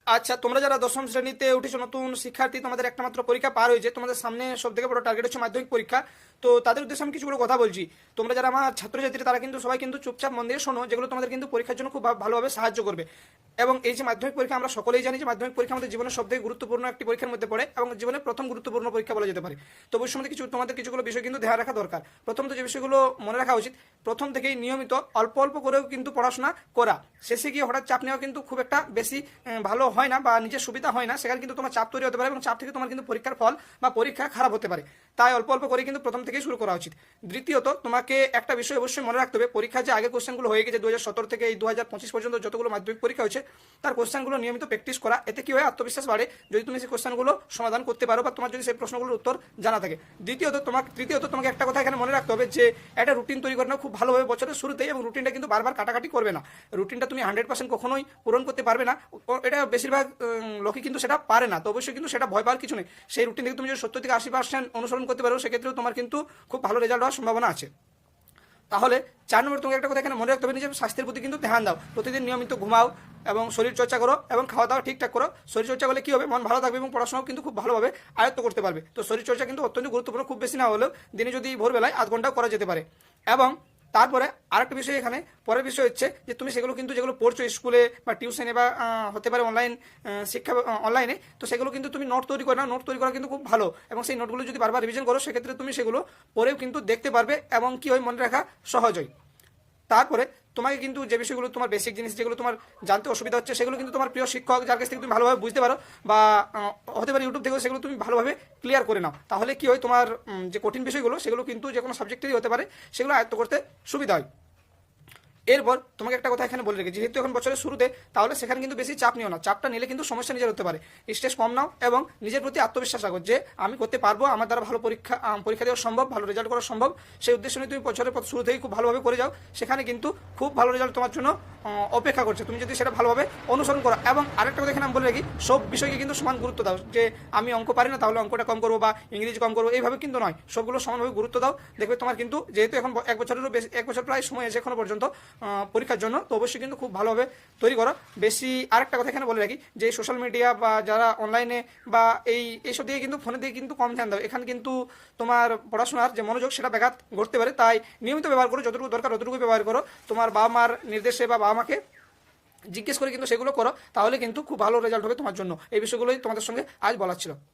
আচ্ছা, তোমরা যারা দশম শ্রেণীতে উঠেছো, নতুন শিক্ষার্থী, তোমাদের একটা মাত্র পরীক্ষা পার হয়েছে, তোমাদের সামনে সব থেকে বড় টার্গেট হচ্ছে মাধ্যমিক পরীক্ষা। তো তাদের উদ্দেশ্যে আমি কিছুগুলো কথা বলছি। তোমরা যারা আমার ছাত্রছাত্রী, তারা কিন্তু সবাই কিন্তু চুপচাপ মন দিয়ে শোনো, যেগুলো তোমাদের কিন্তু পরীক্ষার জন্য খুব ভালোভাবে সাহায্য করবে। এবং এই যে মাধ্যমিক পরীক্ষা, আমরা সকলেই জানি যে মাধ্যমিক পরীক্ষা আমাদের জীবনের সবথেকে গুরুত্বপূর্ণ একটি পরীক্ষার মধ্যে পড়ে এবং জীবনের প্রথম গুরুত্বপূর্ণ পরীক্ষা বলা যেতে পারে। তো ওই সময় তোমাদের কিছুগুলো বিষয় কিন্তু ধ্যান রাখা দরকার। প্রথমত যে বিষয়গুলো মনে রাখা উচিত, প্রথম থেকেই নিয়মিত অল্প অল্প করেও কিন্তু পড়াশোনা করা। শেষে গিয়ে হঠাৎ চাপ নেওয়া কিন্তু খুব একটা বেশি ভালো হয় না বা নিজের সুবিধা হয় না, সেখানে কিন্তু তোমার চাপ তৈরি হতে পারে এবং চাপ থেকে তোমার কিন্তু পরীক্ষার ফল বা পরীক্ষা খারাপ হতে পারে। তাই অল্প অল্প করে কিন্তু প্রথম থেকেই শুরু করা উচিত। দ্বিতীয়ত, তোমাকে একটা বিষয় অবশ্যই মনে রাখতে হবে, পরীক্ষার যে আগে কোশ্চেনগুলো হয়ে গেছে 2017 থেকে এই 2025 পর্যন্ত যতগুলো মাধ্যমিক পরীক্ষা হয়েছে, তার কোশ্চেনগুলো নিয়মিত প্র্যাকটিস করা। এতে কি হয়, আত্মবিশ্বাস বাড়ে যদি তুমি সেই কোশ্চেনগুলো সমাধান করতে পারো বা তোমার যদি সেই প্রশ্নগুলোর উত্তর জানা থাকে। তৃতীয়ত তোমাকে একটা কথা এখানে মনে রাখতে হবে যে একটা রুটিন তৈরি করে নাও খুব ভালোভাবে বছরের শুরুতেই, এবং রুটিনটা কিন্তু বারবার কাটাকাটি করবে না। রুটিনটা তুমি 100% কখনোই পূরণ করতে পারবে না, এটা বেশিরভাগ লোকই কিন্তু সেটা পারে না। তো অবশ্যই কিন্তু সেটা ভয় পাওয়ার কিছু নেই। সেই রুটিন থেকে তুমি যদি 70 থেকে 80% অনুসরণ করতে পারো, সেক্ষেত্রেও তোমার কিন্তু খুব ভালো রেজাল্ট হওয়ার সম্ভাবনা আছে। তাহলে 4 নম্বর, তোমাকে একটা কথা এখানে মনে রাখতে হবে, নিজের স্বাস্থ্যের প্রতি কিন্তু ধ্যান দাও। প্রতিদিন নিয়মিত ঘুমাও এবং শরীর চর্চা করো এবং খাওয়া দাওয়া ঠিকঠাক করো। শরীর চর্চা করলে কি হবে, মন ভালো থাকবে এবং পড়াশোনাও কিন্তু খুব ভালোভাবে আয়ত্ত করতে পারবে। তো শরীর চর্চা কিন্তু অত্যন্ত গুরুত্বপূর্ণ, খুব বেশি না হলেও দিনে যদি ভোরবেলায় আধ ঘন্টাও করা যেতে পারে। এবং তারপরে আরেকটা বিষয়, এখানে পরের বিষয় হচ্ছে যে তুমি সেগুলো কিন্তু যেগুলো পড়ছো স্কুলে বা টিউশনে বা হতে পারে অনলাইন শিক্ষা অনলাইনে, তো সেগুলো কিন্তু তুমি নোট তৈরি করে না। নোট তৈরি করা কিন্তু খুব ভালো, এবং সেই নোটগুলো যদি বারবার রিভিশন করো, সেক্ষেত্রে তুমি সেগুলো পরেও কিন্তু দেখতে পারবে এবং কি হয়, মনে রাখা সহজ হয়। তারপরে তোমাকে কিন্তু যে বিষয়গুলো তোমার বেসিক জিনিস, যেগুলো তোমার জানতে অসুবিধা হচ্ছে, সেগুলো কিন্তু তোমার প্রিয় শিক্ষক যার কাছ থেকে তুমি ভালোভাবে বুঝতে পারো বা হতে পারে ইউটিউব থেকেও, সেগুলো তুমি ভালোভাবে ক্লিয়ার করে নাও। তাহলে কি হয়, তোমার যে কঠিন বিষয়গুলো, সেগুলো কিন্তু যে কোনো সাবজেক্টেরই হতে পারে, সেগুলো আয়ত্ত করতে সুবিধা হয়। এরপর তোমাকে একটা কথা এখানে বলে রেখে, যেহেতু এখন বছরের শুরুতে, তাহলে সেখানে কিন্তু বেশি চাপ নিও না। চাপটা নিলে কিন্তু সমস্যা নিজের হতে পারে। স্ট্রেস কম নাও এবং নিজের প্রতি আত্মবিশ্বাস রাখো যে আমি করতে পারবো, আমার দ্বারা ভালো পরীক্ষা দেওয়া সম্ভব, ভালো রেজাল্ট করা সম্ভব। সেই উদ্দেশ্য নিয়ে তুমি বছরের শুরু থেকেই খুব ভালোভাবে করে যাও, সেখানে কিন্তু খুব ভালো রেজাল্ট তোমার জন্য অপেক্ষা করছে, তুমি যদি সেটা ভালোভাবে অনুসরণ করো। এবং আরেকটা কথা এখানে আমি বলে রাখি, সব বিষয়কে কিন্তু সমান গুরুত্ব দাও। যে আমি অঙ্ক পারি না, তাহলে অঙ্কটা কম করবো বা ইংরেজি কম করবো, এইভাবে কিন্তু নয়। সবগুলো সমানভাবে গুরুত্ব দাও। দেখবে তোমার কিন্তু, যেহেতু এখন এক বছর প্রায় সময় আছে এখনো পর্যন্ত পরীক্ষার জন্য, তো অবশ্যই কিন্তু খুব ভালোভাবে তৈরি করো। বেশি আরেকটা কথা এখানে বলে রাখি, যে সোশ্যাল মিডিয়া বা যারা অনলাইনে বা এইসব দিকে কিন্তু, ফোনের দিকে কিন্তু কম ধ্যান দাও। এখানে কিন্তু তোমার পড়াশোনার যে মনোযোগ, সেটা ব্যাঘাত ঘটতে পারে। তাই নিয়মিত ব্যবহার করো, যতটুকু দরকার ততটুকু ব্যবহার করো। তোমার বাবা মার নির্দেশে বা বাবা মাকে জিজ্ঞেস করে কিন্তু সেগুলো করো, তাহলে কিন্তু খুব ভালো রেজাল্ট হবে তোমার জন্য। এই বিষয়গুলোই তোমাদের সঙ্গে আজ বলার ছিল।